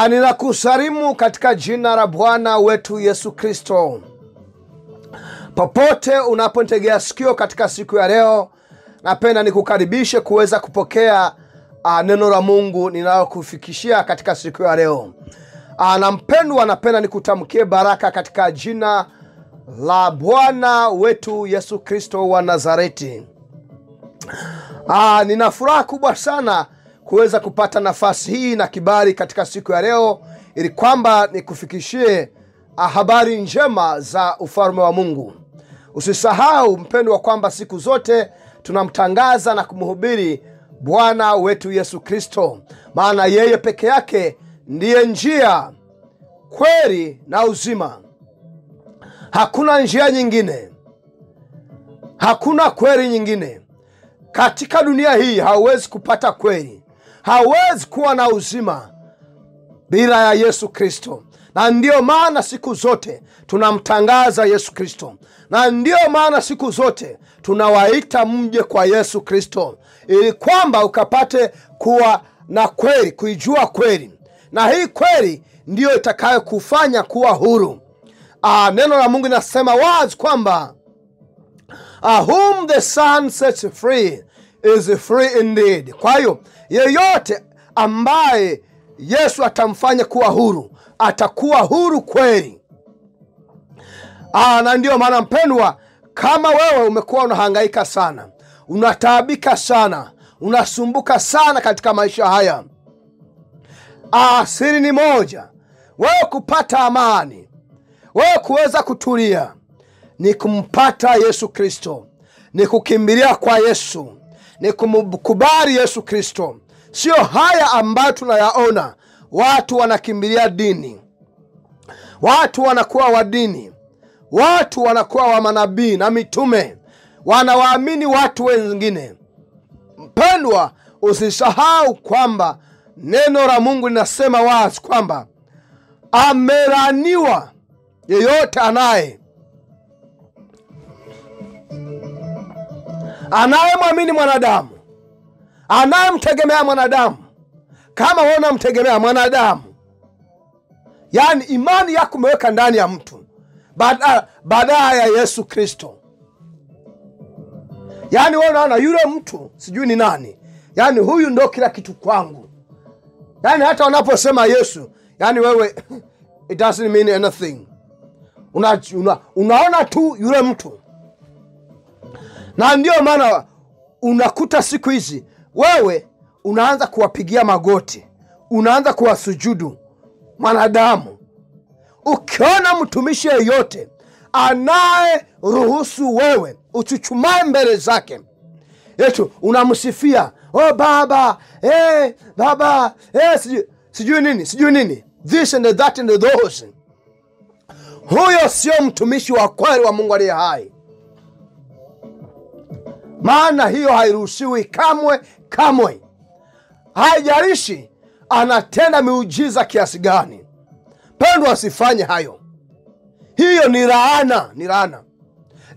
Ninakusalimu katika jina la Bwana wetu Yesu Kristo. Popote unapotegea sikio katika siku ya leo, napenda nikukaribishe kuweza kupokea neno la Mungu ninalokufikishia katika siku ya leo. Na mpendwa, napenda nikutamkie baraka katika jina la Bwana wetu Yesu Kristo wa Nazareti. Nina furaha kubwa sana kuweza kupata nafasi hii na kibali katika siku ya leo, ili kwamba nikufikishie habari njema za ufalme wa Mungu. Usisahau mpendwa kwamba siku zote tunamtangaza na kumhubiri Bwana wetu Yesu Kristo, maana yeye peke yake ndiye njia, kweli na uzima. Hakuna njia nyingine, hakuna kweli nyingine. Katika dunia hii hauwezi kupata kweli, hauwezi kuwa na uzima bila ya Yesu Kristo. Na ndio maana siku zote tunamtangaza Yesu Kristo, na ndio maana siku zote tunawaita mje kwa Yesu Kristo, ili kwamba ukapate kuwa na kweli, kuijua kweli, na hii kweli ndio itakayo kufanya kuwa huru. Neno la Mungu linasema wazi kwamba whom the Son sets free is free indeed. Kwa hiyo yeyote ambaye Yesu atamfanya kuwa huru, atakuwa huru kweli. Na ndio maana mpendwa, kama wewe umekuwa unahangaika sana, unataabika sana, unasumbuka sana katika maisha haya, siri ni moja: wewe kupata amani, wewe kuweza kutulia, ni kumpata Yesu Kristo, ni kukimbilia kwa Yesu, ni kumkubali Yesu Kristo. Sio haya ambayo tunayaona. Watu wanakimbilia dini, watu wanakuwa wa dini, watu wanakuwa wa manabii na mitume, wanawaamini watu wengine. Mpendwa, usisahau kwamba neno la Mungu linasema wazi kwamba amelaaniwa yeyote anayemwamini mwanadamu, anayemtegemea mwanadamu. Kama wewe unamtegemea mwanadamu, yani imani yako umeweka ndani ya mtu badala ya Yesu Kristo, yani wewe unaona yule mtu sijui ni nani, yani huyu ndo kila kitu kwangu, yani hata wanaposema Yesu, yani wewe it doesn't mean anything. Unaona tu yule mtu. Na ndio maana unakuta siku hizi wewe unaanza kuwapigia magoti, unaanza kuwasujudu mwanadamu. Ukiona mtumishi yeyote anaye ruhusu wewe uchuchumae mbele zake, yetu unamsifia, baba, baba, sijui nini, this and that and those, huyo sio mtumishi wa kweli wa Mungu aliye hai. Maana hiyo hairuhusiwi kamwe. Haijalishi anatenda miujiza kiasi gani. Pendwa, asifanye hayo. Hiyo ni laana.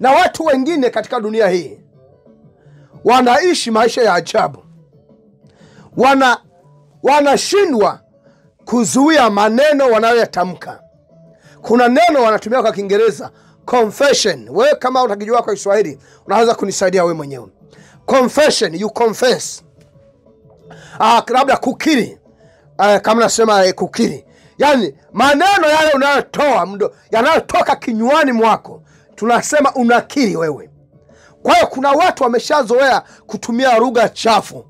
Na watu wengine katika dunia hii wanaishi maisha ya ajabu. Wanashindwa kuzuia maneno wanayoyatamka. Kuna neno wanatumia kwa Kiingereza, confession. Wewe kama utakijua kwa Kiswahili, unaweza kunisaidia wewe mwenyewe. Confession, you confess. Labda kukiri. Kama nasema kukiri, yani maneno yale unayotoa, yanayotoka kinywani mwako, tunasema unakiri wewe. Kwa hiyo kuna watu wameshazoea kutumia lugha chafu.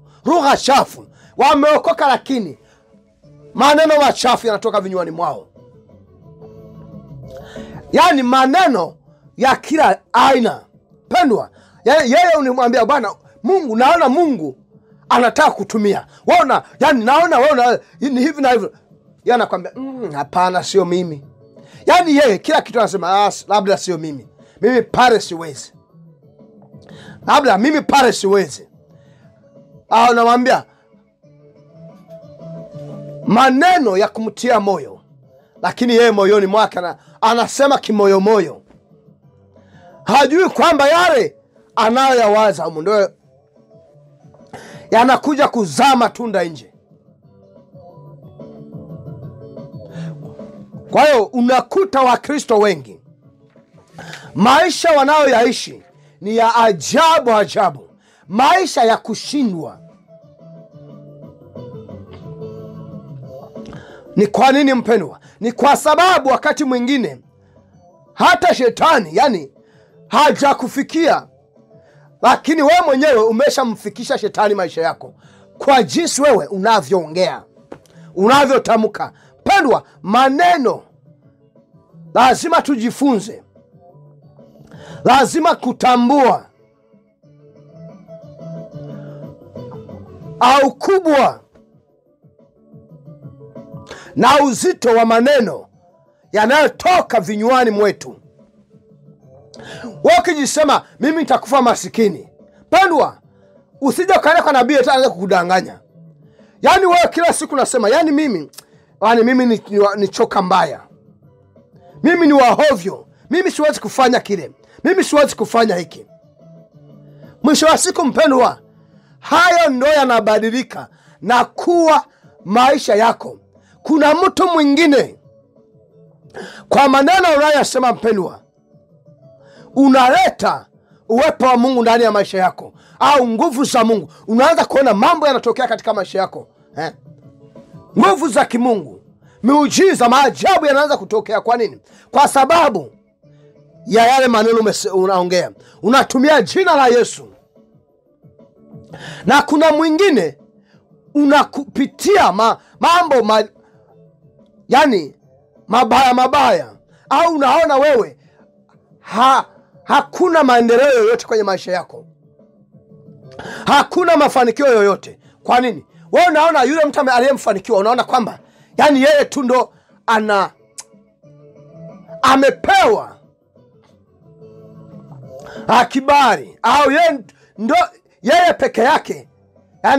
Wameokoka, lakini maneno machafu yanatoka vinywani mwao. Yani maneno ya kila aina. Pendwa, yeye unimwambia Bwana Mungu, naona Mungu anataka kutumia. Waona, yani naona wewe ni hivi na hivyo. Yeye anakuambia, hapana, sio mimi. Yani yeye kila kitu anasema, labda sio mimi. Mimi pale siwezi. Labda mimi pale siwezi. Unamwambia maneno ya kumtia moyo, lakini yeye moyoni mwake anasema kimoyo. Hajui kwamba yale anayoyawaza ndio yanakuja kuzaa matunda nje. Kwa hiyo unakuta Wakristo wengi maisha wanayoyaishi ni ya ajabu, maisha ya kushindwa. Ni kwa nini mpendwa? Ni kwa sababu wakati mwingine hata shetani hajakufikia, lakini wewe mwenyewe umeshamfikisha shetani maisha yako kwa jinsi wewe unavyoongea, unavyotamka. Mpendwa, maneno lazima tujifunze, lazima kutambua au kubwa na uzito wa maneno yanayotoka vinywani mwetu. Wewe ukijisema mimi nitakufa masikini, pendwa, usije kaenda kwa nabii ataanza kukudanganya. Wewe kila siku unasema mimi ni choka mbaya, mimi ni wahovyo, mimi siwezi kufanya kile, mimi siwezi kufanya hiki. Mwisho wa siku mpendwa, hayo ndo yanabadilika na kuwa maisha yako. Kuna mtu mwingine kwa maneno unayosema mpendwa, unaleta uwepo wa Mungu ndani ya maisha yako, au nguvu za Mungu. Unaanza kuona mambo yanatokea katika maisha yako, nguvu za kimungu, miujiza, maajabu yanaanza kutokea. Kwa nini? Kwa sababu ya yale maneno unaongea, unatumia jina la Yesu. Na kuna mwingine unakupitia mambo mabaya, au unaona wewe hakuna maendeleo yoyote kwenye maisha yako, hakuna mafanikio yoyote. Kwa nini? Wewe unaona yule mtu aliyemfanikiwa, unaona kwamba yeye tu ndo amepewa kibali, au yeye peke yake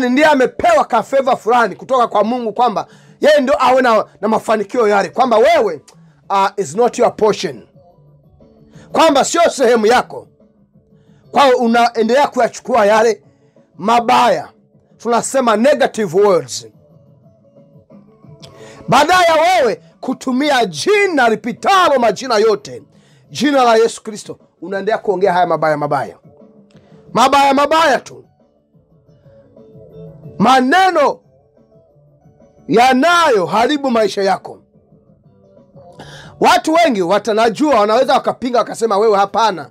ndiye amepewa ka favor fulani kutoka kwa Mungu, kwamba yeye ndo awe na mafanikio yale, kwamba wewe is not your portion, kwamba sio sehemu yako. Kwa hiyo unaendelea kuyachukua yale mabaya, tunasema negative words, baada ya wewe kutumia jina lipitalo majina yote, jina la Yesu Kristo, unaendelea kuongea haya mabaya tu, maneno yanayo haribu maisha yako. Watu wengi watanajua, wanaweza wakapinga wakasema wewe hapana,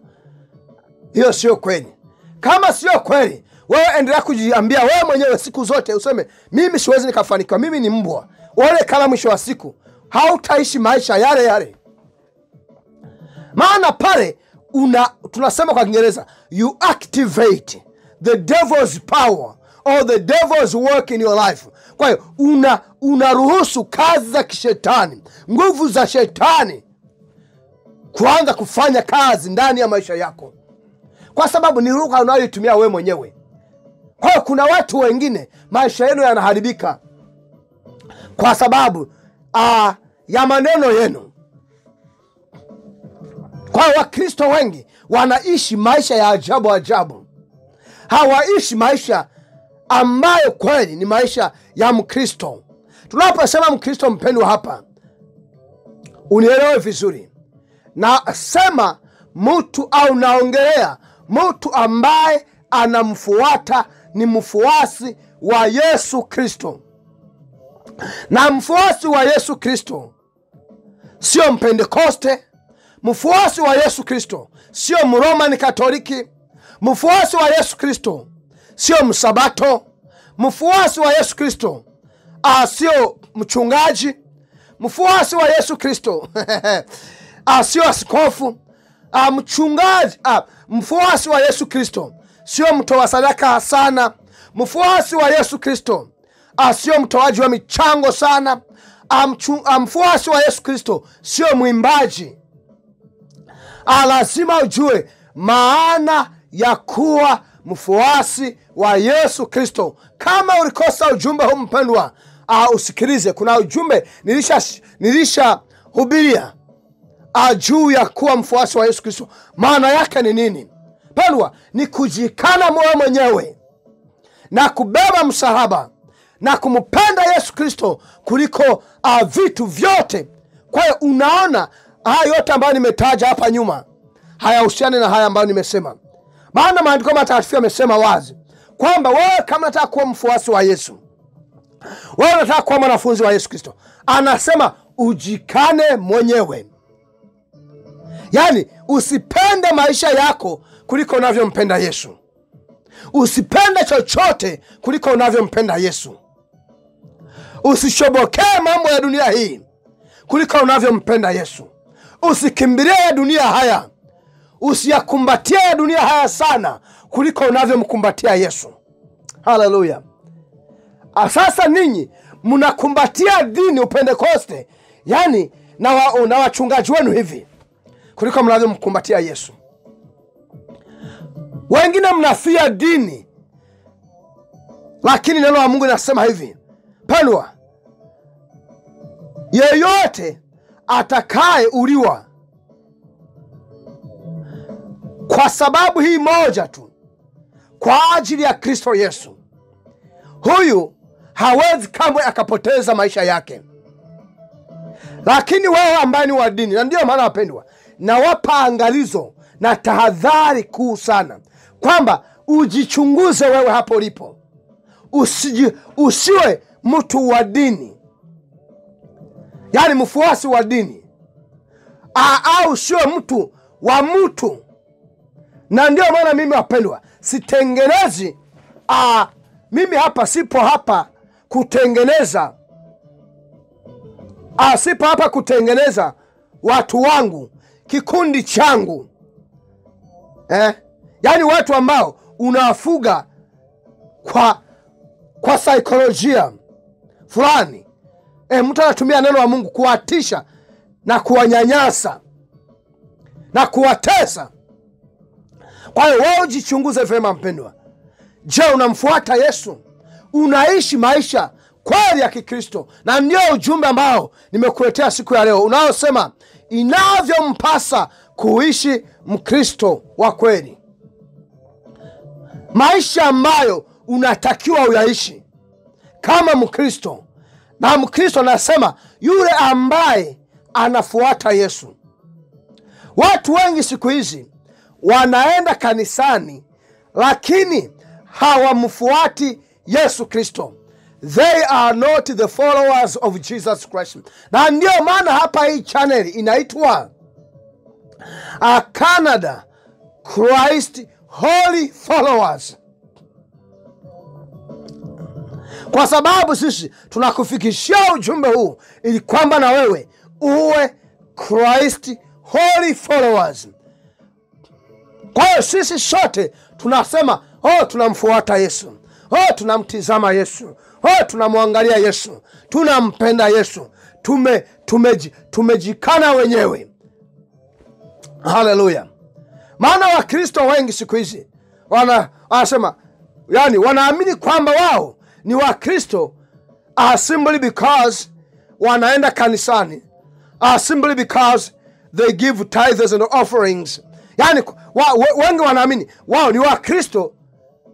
hiyo sio kweli. Kama sio kweli, wewe endelea kujiambia wewe mwenyewe siku zote, useme mimi siwezi nikafanikiwa, mimi ni mbwa. Wale kama mwisho wa siku hautaishi maisha yale. Maana pale tunasema kwa Kiingereza, you activate the devil's power or the devil's work in your life. Kwa hiyo unaruhusu kazi za kishetani, nguvu za shetani kuanza kufanya kazi ndani ya maisha yako, kwa sababu ni lugha unayoitumia wewe mwenyewe. Kwa hiyo kuna watu wengine maisha yenu yanaharibika kwa sababu ya maneno yenu. Kwa hiyo Wakristo wengi wanaishi maisha ya ajabu, hawaishi maisha ambayo kweli ni maisha ya Mkristo. Tunaposema Mkristo mpendwa hapa, unielewe vizuri, nasema mtu au naongelea mtu ambaye anamfuata, ni mfuasi wa Yesu Kristo. Na mfuasi wa Yesu Kristo sio Mpentekoste, mfuasi wa Yesu Kristo sio Mromani Katoliki, mfuasi wa Yesu Kristo sio Msabato, mfuasi wa Yesu Kristo sio mchungaji, mfuasi wa Yesu Kristo sio askofu, mchungaji. Mfuasi wa Yesu Kristo sio mtoa sadaka sana, mfuasi wa Yesu Kristo sio mtoaji wa michango sana, mfuasi wa Yesu Kristo sio mwimbaji. Lazima ujue maana ya kuwa mfuasi wa Yesu Kristo. Kama ulikosa ujumbe huu mpendwa, usikilize. Kuna ujumbe nilisha hubiria juu ya kuwa mfuasi wa Yesu Kristo. Maana yake ni nini? Pendwa, ni kujikana moyo mwenyewe na kubeba msalaba na kumpenda Yesu Kristo kuliko vitu vyote Kwa hiyo unaona haya yote ambayo nimetaja hapa nyuma hayahusiani na haya ambayo nimesema. Maana maandiko matakatifu yamesema wazi kwamba wewe kama unataka kuwa mfuasi wa Yesu, wewe unataka kuwa mwanafunzi wa Yesu Kristo, anasema ujikane mwenyewe. Yaani usipende maisha yako kuliko unavyompenda Yesu. Usipende chochote kuliko unavyompenda Yesu. Usishobokee mambo ya dunia hii kuliko unavyompenda Yesu. Usikimbilie ya dunia haya, usiyakumbatia ya dunia haya sana kuliko unavyomkumbatia Yesu. Haleluya. Sasa ninyi mnakumbatia dini Upentekoste, yani na wachungaji wenu hivi, kuliko mnavyomkumbatia Yesu. Wengine mnafia dini, lakini neno la Mungu linasema hivi, pendwa, yeyote atakaye uliwa kwa sababu hii moja tu, kwa ajili ya Kristo Yesu, huyu hawezi kamwe akapoteza maisha yake. Lakini wewe ambaye ni wa dini, na ndio maana wapendwa, nawapa angalizo na tahadhari kuu sana kwamba ujichunguze wewe hapo ulipo. Usiwe mtu wa dini, yani mfuasi wa dini, au usiwe mtu wa mtu. Na ndio maana mimi wapendwa, sitengenezi mimi hapa sipo hapa kutengeneza sipo hapa kutengeneza watu wangu, kikundi changu, yani watu ambao unafuga kwa saikolojia fulani. Mtu anatumia neno la Mungu kuwatisha na kuwanyanyasa na kuwatesa. Kwa hiyo wewe ujichunguze vyema mpendwa. Je, unamfuata Yesu? Unaishi maisha kweli ya Kikristo? Na ndio ujumbe ambao nimekuletea siku ya leo, unaosema inavyompasa kuishi Mkristo wa kweli. Maisha ambayo unatakiwa uyaishi kama Mkristo. Na Mkristo anasema yule ambaye anafuata Yesu. Watu wengi siku hizi wanaenda kanisani, lakini hawamfuati Yesu Kristo. They are not the followers of Jesus Christ. Na ndio maana hapa hii channel inaitwa Canada Christ Holy Followers, kwa sababu sisi tunakufikishia ujumbe huu ili kwamba na wewe uwe Christ Holy Followers. Kwa hiyo sisi sote tunasema tunamfuata Yesu, tunamtizama Yesu, tunamwangalia Yesu, tunampenda Yesu, tumejikana wenyewe. Haleluya. Maana Wakristo wengi siku hizi wanasema, yani wanaamini kwamba wao ni Wakristo simply because wanaenda kanisani, simply because they give tithes and offerings. Yani wengi wanaamini wao ni Wakristo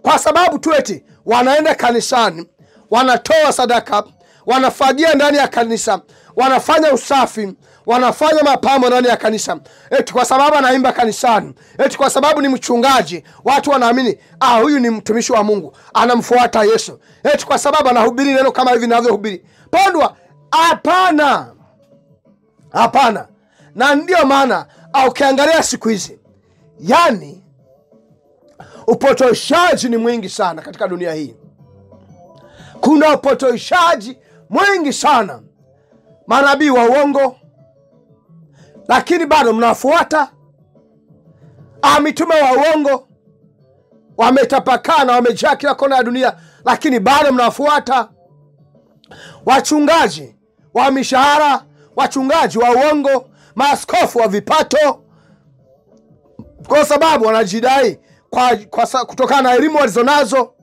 kwa sababu tu eti wanaenda kanisani, wanatoa sadaka, wanafagia ndani ya kanisa, wanafanya usafi, wanafanya mapambo ndani ya kanisa, eti kwa sababu anaimba kanisani, eti kwa sababu ni mchungaji, watu wanaamini huyu ni mtumishi wa Mungu, anamfuata Yesu, eti kwa sababu anahubiri neno kama hivi ninavyohubiri. Pendwa, hapana. Hapana. Na ndio maana ukiangalia siku hizi, yani upotoshaji ni mwingi sana katika dunia hii. Kuna upotoshaji mwingi sana, manabii wa uongo, lakini bado mnafuata. Mitume wa uongo wametapakaa na wamejaa kila kona ya dunia, lakini bado mnafuata. Wachungaji wa mishahara, wachungaji wa uongo, maaskofu wa vipato, kwa sababu wanajidai kutokana na elimu walizonazo,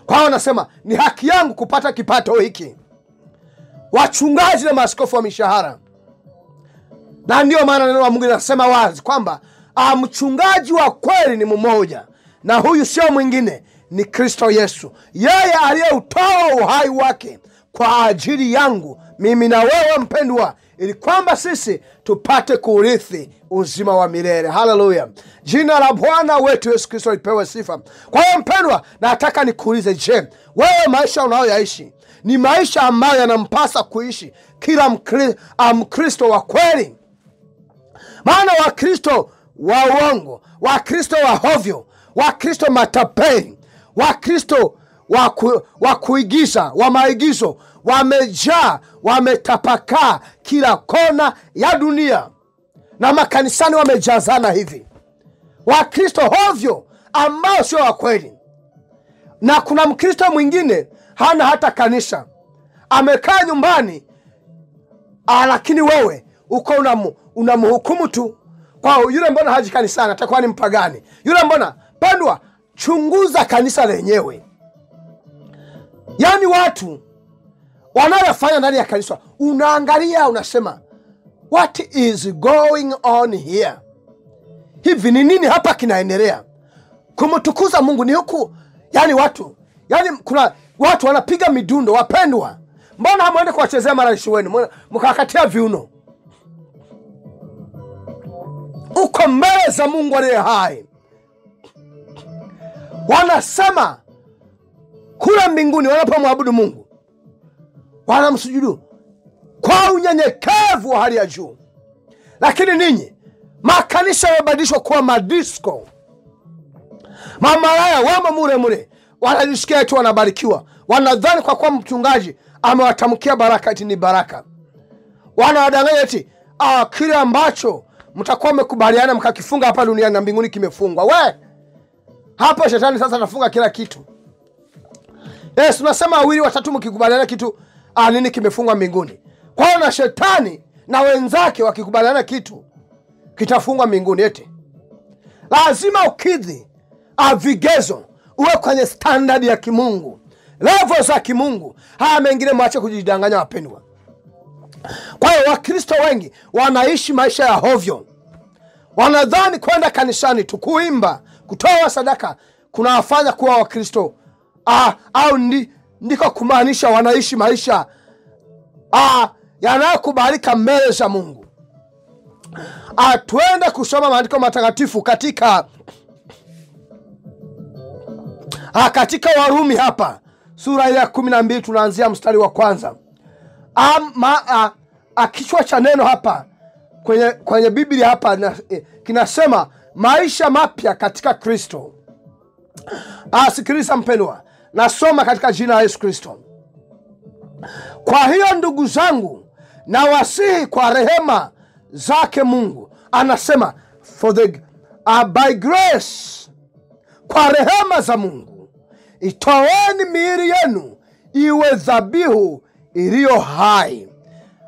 kwa wanasema ni haki yangu kupata kipato hiki. Wachungaji na maaskofu wa mishahara. Na ndio maana neno la Mungu linasema wazi kwamba mchungaji wa kweli ni mmoja, na huyu sio mwingine, ni Kristo Yesu. Yeye aliyeutoa uhai wake kwa ajili yangu mimi na wewe mpendwa, ili kwamba sisi tupate kurithi uzima wa milele. Haleluya. Jina la Bwana wetu Yesu Kristo lipewe sifa. Kwa hiyo mpendwa, nataka nikuulize, je, wewe maisha unayoyaishi ni maisha ambayo yanampasa kuishi kila Mkristo wa kweli? Maana Wakristo wa uongo, Wakristo wa hovyo, Wakristo matapeli, Wakristo wa kuigiza, wa maigizo, wamejaa, wametapakaa kila kona ya dunia, na makanisani wamejazana hivi. Wakristo hovyo ambao sio wa kweli. Na kuna Mkristo mwingine hana hata kanisa, amekaa nyumbani, lakini wewe uko unamhukumu tu. Kwa yule mbona haji kanisani, atakuwa ni mpagani. Yule mbona, pendwa, chunguza kanisa lenyewe. Yaani watu wanayofanya ndani ya kanisa, unaangalia unasema, what is going on here? Hivi ni nini hapa kinaendelea? Kumtukuza Mungu ni huku? Yaani kuna watu wanapiga midundo. Wapendwa, mbona hamwende kuwachezea maraishi wenu mkakatia viuno? Uko mbele za Mungu aliye hai. Wanasema kule mbinguni wanapomwabudu Mungu, wanamsujudu kwa unyenyekevu wa hali ya juu. Lakini ninyi, makanisa yamebadilishwa kuwa madisco. Mamalaya wamo mure wanajisikia eti wanabarikiwa. Wanadhani kwa kuwa mchungaji amewatamkia baraka eti ni baraka. Wanawadanganya eti kile ambacho mtakuwa mmekubaliana mkakifunga hapa duniani na mbinguni kimefungwa. Hapa shetani sasa anafunga kila kitu. Yes, tunasema 2 3 mkikubaliana kitu, nini kimefungwa mbinguni. Kwa hiyo na shetani na wenzake wakikubaliana kitu kitafungwa mbinguni eti. Lazima ukidhi vigezo, uwe kwenye standard ya kimungu, level za kimungu. Haya mengine mwache kujidanganya, wapendwa. Kwa hiyo Wakristo wengi wanaishi maisha ya hovyo. Wanadhani kwenda kanisani tu, kuimba, kutoa sadaka kunawafanya kuwa Wakristo. Au ndiko kumaanisha wanaishi maisha yanayokubalika mbele za Mungu. Tuende kusoma maandiko matakatifu katika Warumi hapa sura ile ya 12, tunaanzia mstari wa kwanza. Kichwa cha neno hapa kwenye Biblia hapa kinasema maisha mapya katika Kristo. Sikiliza mpendwa, nasoma katika jina la Yesu Kristo. Kwa hiyo ndugu zangu, na wasihi kwa rehema zake Mungu, anasema by grace, kwa rehema za Mungu, itoeni miili yenu iwe dhabihu iliyo hai.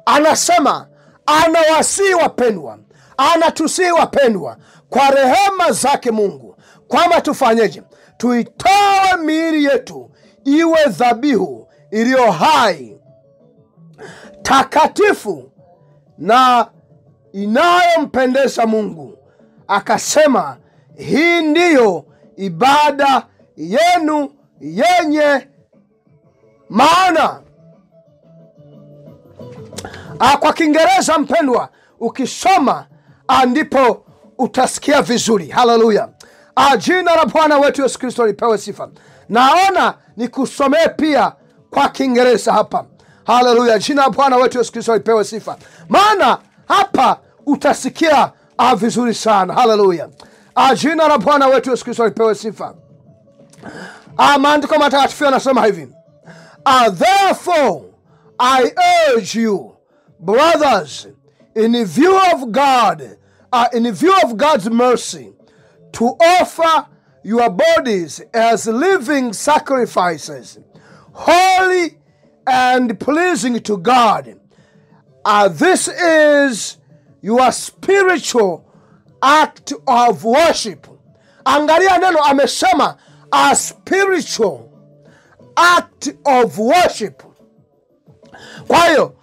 Anasema anawasihi wapendwa, anatusihi wapendwa, kwa rehema zake Mungu, kwamba tufanyeje? Tuitoe miili yetu iwe dhabihu iliyo hai, takatifu na inayompendeza Mungu. Akasema hii ndiyo ibada yenu yenye maana. Kwa Kiingereza mpendwa, ukisoma ndipo utasikia vizuri. Haleluya. Jina la Bwana wetu Yesu Kristo lipewe sifa. Naona nikusomee pia kwa Kiingereza hapa. Haleluya. Jina la Bwana wetu Yesu Kristo lipewe sifa. Maana hapa utasikia vizuri sana. Haleluya. Jina la Bwana wetu Yesu Kristo lipewe sifa. Maandiko matakatifu yanasema hivi: therefore I urge you, brothers, in view of God's mercy, to offer your bodies as living sacrifices, holy and pleasing to God. This is your spiritual act of worship. Angalia neno, amesema a spiritual act of worship. Kwa hiyo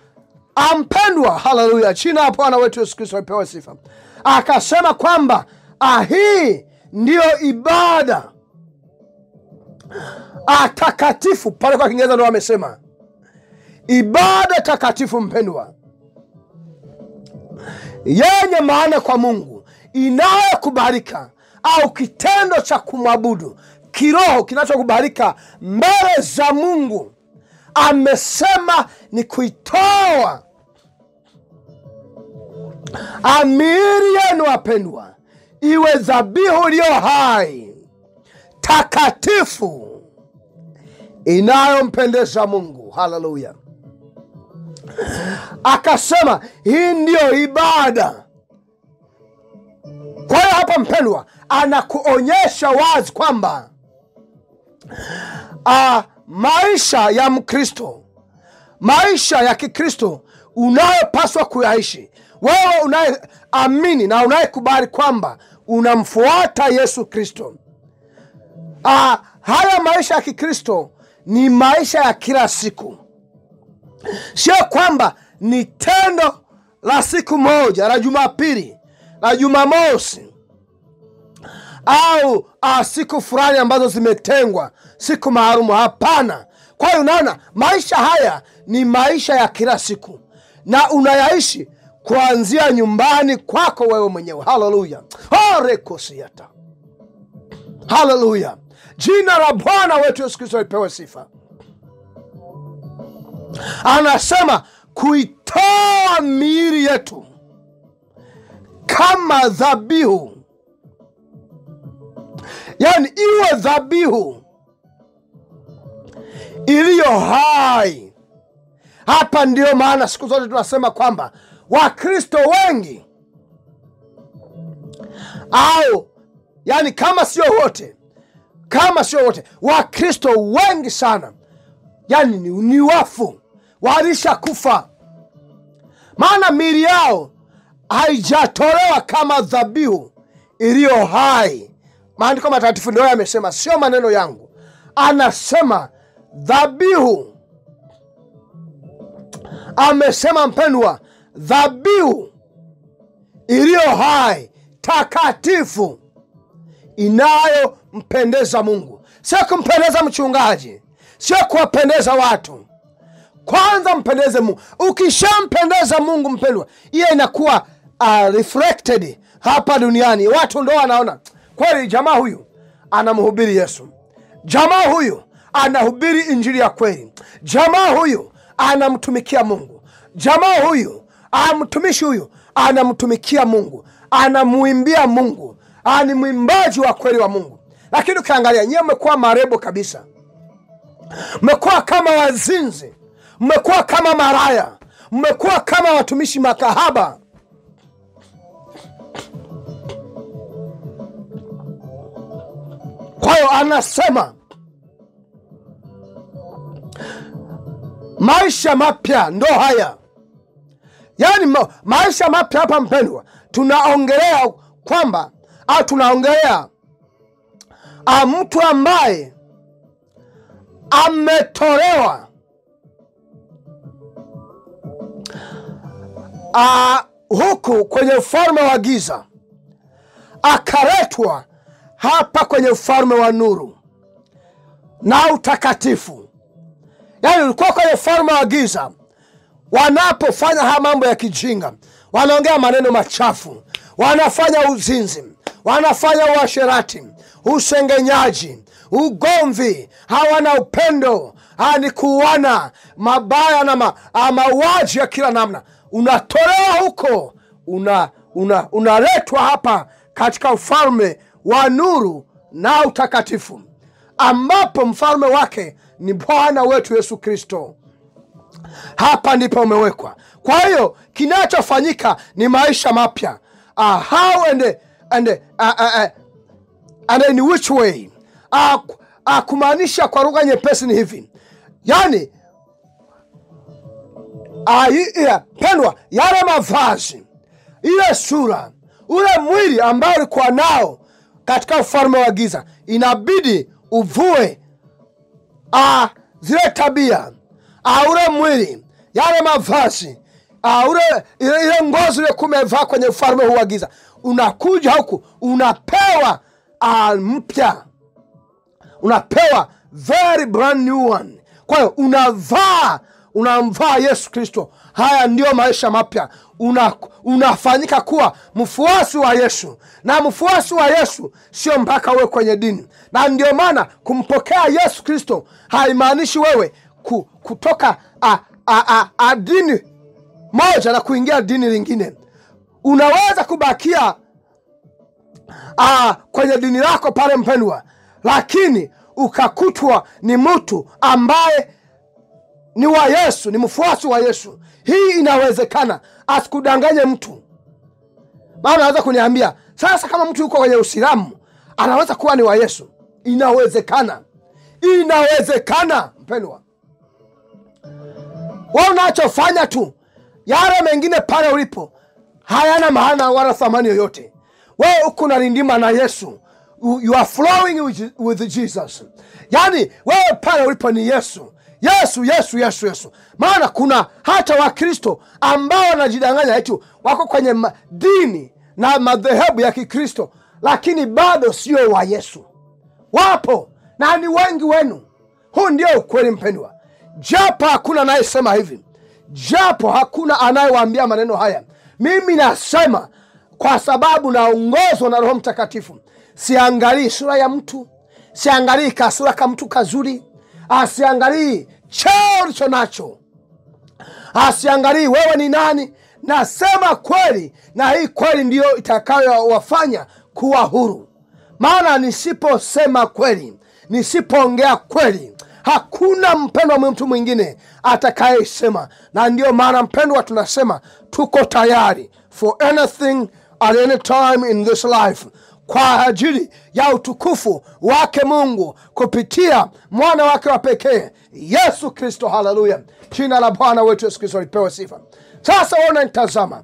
mpendwa, haleluya, jina la Bwana wetu Yesu Kristo lipewe sifa. Akasema kwamba hii ndiyo ibada takatifu. Pale kwa Kiingereza ndio amesema ibada takatifu. Mpendwa, yenye maana kwa Mungu, inayokubalika, au kitendo cha kumwabudu kiroho kinachokubalika mbele za Mungu, amesema ni kuitoa miili yenu wapendwa iwe dhabihu iliyo hai, takatifu, inayompendeza Mungu. Haleluya. Akasema hii ndiyo ibada. Kwa hiyo hapa mpendwa, anakuonyesha wazi kwamba maisha ya Mkristo, maisha ya Kikristo unayopaswa kuyaishi wewe unayeamini na unayekubali kwamba unamfuata Yesu Kristo. Haya maisha ya Kikristo ni maisha ya kila siku. Sio kwamba ni tendo la siku moja, la Jumapili, la Jumamosi, au siku fulani ambazo zimetengwa, siku maalum. Hapana. Kwa hiyo unaona, maisha haya ni maisha ya kila siku, na unayaishi kuanzia nyumbani kwako wewe mwenyewe. Haleluya. Rekosiata. Haleluya. Jina la Bwana wetu Yesu Kristo lipewe sifa. Anasema kuitoa miili yetu kama dhabihu, yani iwe dhabihu iliyo hai. Hapa ndio maana siku zote tunasema kwamba Wakristo wengi, au yani kama sio wote, Wakristo wengi sana, yani ni wafu, walisha kufa. Maana miili yao haijatolewa kama dhabihu iliyo hai. Maandiko matakatifu ndio yamesema, sio maneno yangu. Anasema dhabihu, amesema mpendwa, dhabihu iliyo hai, takatifu, inayompendeza Mungu. Sio kumpendeza mchungaji, sio kuwapendeza watu. Kwanza mpendeze Mungu. Ukishampendeza Mungu mpendwa, hiyo inakuwa reflected hapa duniani. Watu ndio wanaona kweli jamaa huyu anamhubiri Yesu, jamaa huyu anahubiri injili ya kweli, jamaa huyu anamtumikia Mungu, jamaa huyu mtumishi huyu anamtumikia Mungu, anamuimbia Mungu, ni mwimbaji wa kweli wa Mungu. Lakini ukiangalia, nyie mmekuwa marebo kabisa, mmekuwa kama wazinzi, mmekuwa kama maraya, mmekuwa kama watumishi makahaba. Kwa hiyo anasema maisha mapya ndo haya. Yani maisha mapya hapa mpendwa, tunaongelea kwamba tunaongelea mtu ambaye ametolewa huku kwenye ufalme wa giza, akaletwa hapa kwenye ufalme wa nuru na utakatifu. Yani ulikuwa kwenye ufalme wa giza, wanapofanya haya mambo ya kijinga, wanaongea maneno machafu, wanafanya uzinzi, wanafanya uasherati, usengenyaji, ugomvi, hawana upendo, ni kuuana, mabaya na mauaji ya kila namna. Unatolewa huko, unaletwa hapa katika ufalme wa nuru na utakatifu, ambapo mfalme wake ni Bwana wetu Yesu Kristo. Hapa ndipo umewekwa. Kwa hiyo kinachofanyika ni maisha mapya. How and in which way? Kumaanisha kwa lugha nyepesi ni hivi. Yani pendwa, yale mavazi, ile sura, ule mwili ambao ulikuwa nao katika ufalme wa giza, inabidi uvue zile tabia, ule mwili, yale mavazi, ile ngozi ile kumevaa kwenye ufalme huu wa giza. Unakuja huku, unapewa mpya, unapewa very brand new one. Kwa hiyo unavaa unamvaa Yesu Kristo, haya ndio maisha mapya. Unafanyika kuwa mfuasi wa Yesu, na mfuasi wa Yesu sio mpaka uwe kwenye dini. Na ndio maana kumpokea Yesu Kristo haimaanishi wewe kutoka dini moja na kuingia dini lingine. Unaweza kubakia kwenye dini lako pale mpendwa, lakini ukakutwa ni mtu ambaye ni wa Yesu, ni mfuasi wa Yesu. Hii inawezekana, asikudanganye mtu. Maana anaweza kuniambia, sasa kama mtu yuko kwenye Uislamu anaweza kuwa ni wa Yesu. Inawezekana. Inawezekana mpendwa. Wewe unachofanya tu, yale mengine pale ulipo hayana maana wala thamani yoyote. Wewe uko na rindima na Yesu. You are flowing with Jesus. Yani wewe pale ulipo ni Yesu. Yesu, Yesu, Yesu, Yesu. Maana kuna hata Wakristo ambao wanajidanganya eti wako kwenye dini na madhehebu ya Kikristo, lakini bado sio wa Yesu. Wapo na ni wengi wenu. Huu ndio ukweli mpendwa. Japo hakuna anayesema hivi, japo hakuna anayewaambia maneno haya, mimi nasema kwa sababu naongozwa na Roho Mtakatifu. Siangalii sura ya mtu, siangalii kasura kama mtu kazuri, asiangalii cheo ulicho nacho, asiangalii wewe ni nani. Nasema kweli, na hii kweli ndio itakayowafanya kuwa huru. Maana nisiposema kweli, nisipoongea kweli, hakuna mpendwa mtu mwingine atakayesema. Na ndio maana mpendwa tunasema tuko tayari for anything at any time in this life, kwa ajili ya utukufu wake Mungu kupitia mwana wake wa pekee Yesu Kristo. Haleluya. Jina la Bwana wetu Yesu Kristo lipewe sifa. Sasa wewe unanitazama,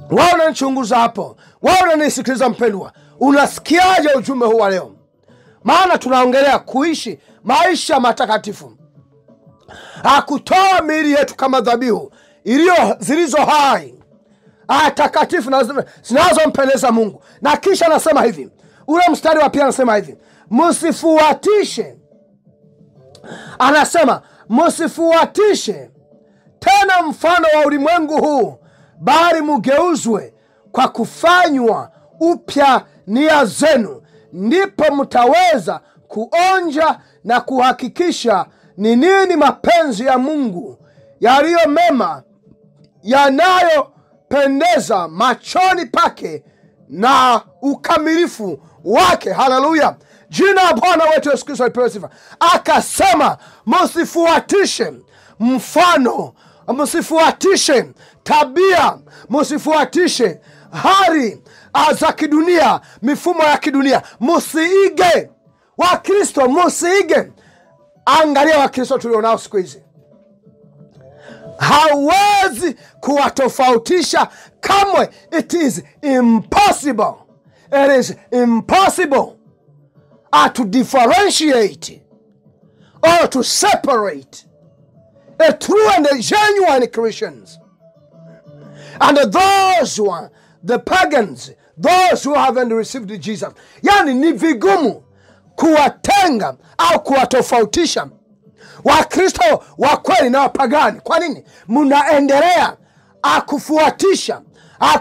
wewe unanichunguza hapo, wewe unanisikiliza mpendwa, unasikiaje ujumbe huu wa leo? Maana tunaongelea kuishi maisha matakatifu, kutoa miili yetu kama dhabihu zilizo hai, takatifu na zinazompendeza Mungu. Na kisha anasema hivi, ule mstari wa pili anasema hivi, msifuatishe, anasema msifuatishe tena mfano wa ulimwengu huu, bali mugeuzwe kwa kufanywa upya nia zenu, ndipo mtaweza kuonja na kuhakikisha ni nini mapenzi ya Mungu, yaliyo mema, yanayopendeza machoni pake, na ukamilifu wake. Haleluya. Jina la Bwana wetu Yesu Kristo lipewe sifa. Akasema msifuatishe mfano, msifuatishe tabia, msifuatishe hali za kidunia, mifumo ya kidunia. Msiige Wakristo, msiige. Angalia Wakristo tulionao siku hizi, hawezi kuwatofautisha kamwe. It is impossible. It is impossible to differentiate or to separate a true and a genuine Christians and those who are the pagans, those who haven't received Jesus. Yani ni vigumu kuwatenga au kuwatofautisha Wakristo wa kweli na wapagani. Kwa nini? Mnaendelea kufuatisha,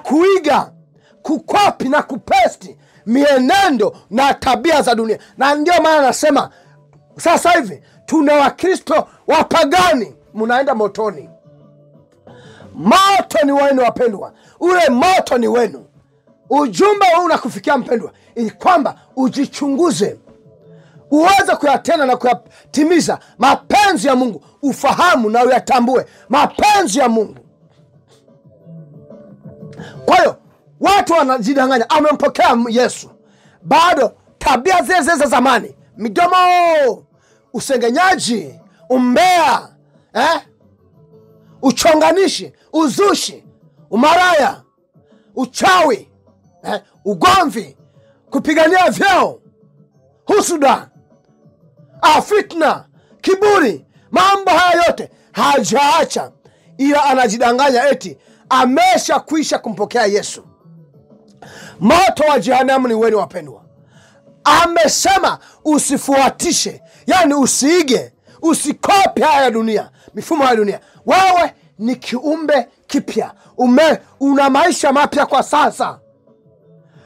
kuiga, kukopi na kupesti mienendo na tabia za dunia. Na ndio maana nasema sasa hivi tuna Wakristo wapagani, mnaenda motoni. Moto ni wenu wapendwa, ule moto ni wenu. Ujumbe huu unakufikia mpendwa, ili kwamba ujichunguze, uweze kuyatenda na kuyatimiza mapenzi ya Mungu, ufahamu na uyatambue mapenzi ya Mungu. Kwa hiyo watu wanajidanganya, amempokea Yesu, bado tabia zile za zamani, midomo, usengenyaji, umbea, uchonganishi, uzushi, umaraya, uchawi, ugomvi, kupigania vyeo, husuda, fitna, kiburi, mambo haya yote hajaacha, ila anajidanganya eti amesha kuisha kumpokea Yesu. Moto wa jehanamu ni wenu wapendwa. Amesema usifuatishe, yani usiige, Usikopi haya dunia, mifumo ya dunia. Wewe ni kiumbe kipya, una maisha mapya kwa sasa.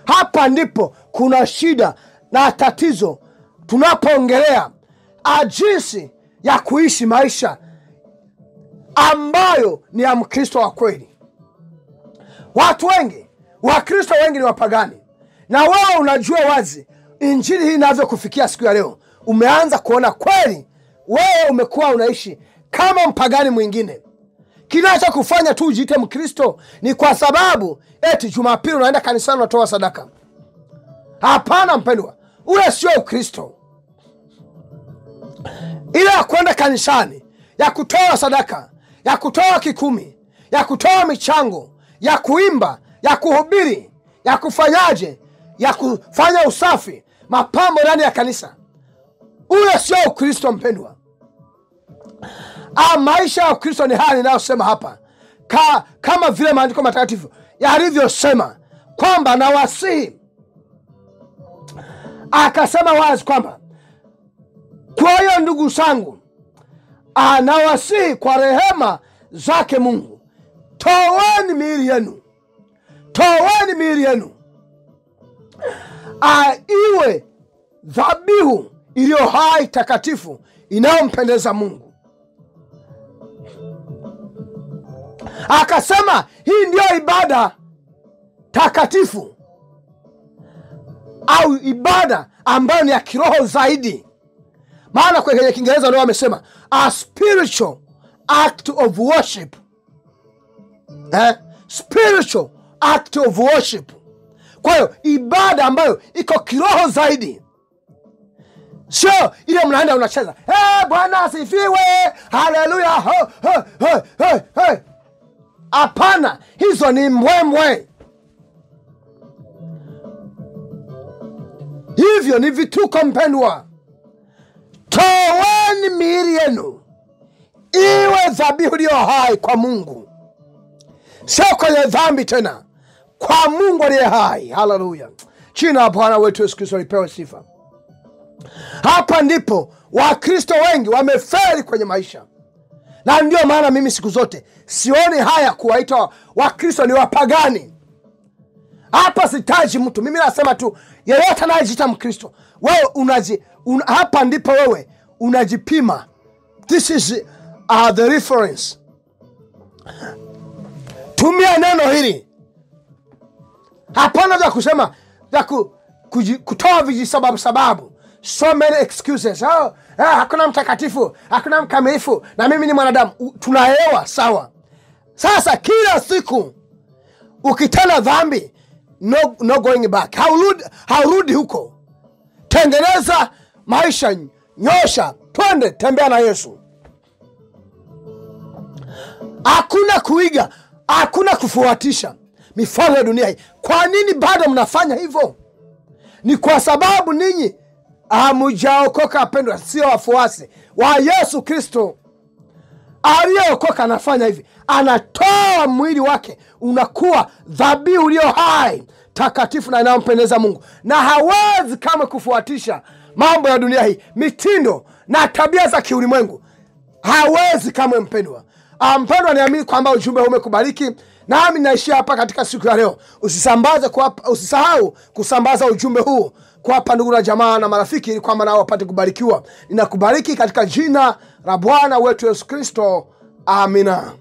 Hapa ndipo kuna shida na tatizo tunapoongelea jinsi ya kuishi maisha ambayo ni ya Mkristo wa kweli. Watu wengi, Wakristo wengi ni wapagani, na wewe unajua wazi injili hii inavyokufikia siku ya leo. Umeanza kuona kweli wewe umekuwa unaishi kama mpagani mwingine. Kinacho kufanya tu ujiite Mkristo ni kwa sababu eti Jumapili unaenda kanisani unatoa sadaka. Hapana mpendwa, ule sio Ukristo. Ile ya kwenda kanisani, ya kutoa sadaka, ya kutoa kikumi, ya kutoa michango, ya kuimba, ya kuhubiri, ya kufanyaje, ya kufanya usafi, mapambo ndani ya kanisa, ule sio Ukristo mpendwa. Maisha ya Ukristo ni haya ninayosema hapa, kama vile maandiko matakatifu yalivyosema kwamba nawasihi. Akasema wazi kwamba kwa hiyo ndugu zangu, nawasihi kwa rehema zake Mungu, toweni miili yenu iwe dhabihu iliyo hai, takatifu, inayompendeza Mungu. Akasema hii ndio ibada takatifu, au ibada ambayo ni ya kiroho zaidi. Maana kwenye Kiingereza ndio wamesema a spiritual act of worship. Spiritual act of worship. Kwa hiyo ibada ambayo iko kiroho zaidi, sio ile mnaenda unacheza Bwana asifiwe, haleluya, hapana. Hizo ni mbwembwe, hivyo ni vituko mpendwa. Toweni miili yenu iwe dhabihu iliyo hai kwa Mungu, sio kwenye dhambi tena, kwa Mungu aliye hai. Haleluya. Jina la Bwana wetu Yesu Kristo lipewe sifa. Hapa ndipo Wakristo wengi wamefeli kwenye maisha, na ndio maana mimi siku zote sioni haya kuwaita Wakristo ni wapagani. Hapa sitaji mtu, mimi nasema tu yeyote anayejiita Mkristo, wewe hapa ndipo wewe unajipima. This is the reference. Tumia neno hili. Hapana vya kusema kutoa vijisababu. So many excuses. Hakuna mtakatifu, hakuna mkamilifu, na mimi ni mwanadamu. Tunaelewa sawa. Sasa kila siku ukitenda dhambi, no going back. Haurudi huko. Tengeneza maisha, nyosha, twende, tembea na Yesu. Hakuna kuiga, hakuna kufuatisha mifano ya dunia hii. Kwa nini bado mnafanya hivyo? Ni kwa sababu ninyi hamujaokoka pendwa, sio wafuasi wa Yesu Kristo. Aliyeokoka anafanya hivi, anatoa mwili wake unakuwa dhabihu iliyo hai, takatifu na inayompendeza Mungu, na hawezi kama kufuatisha mambo ya dunia hii, mitindo na tabia za kiulimwengu. Hawezi kama mpendwa. Mpendwa, niamini kwamba ujumbe umekubariki, nami naishia hapa katika siku ya leo. Usisahau kusambaza ujumbe huu kwa ndugu na jamaa na marafiki, ili kwamba nao wapate kubarikiwa. Ninakubariki katika jina la Bwana wetu Yesu Kristo. Amina.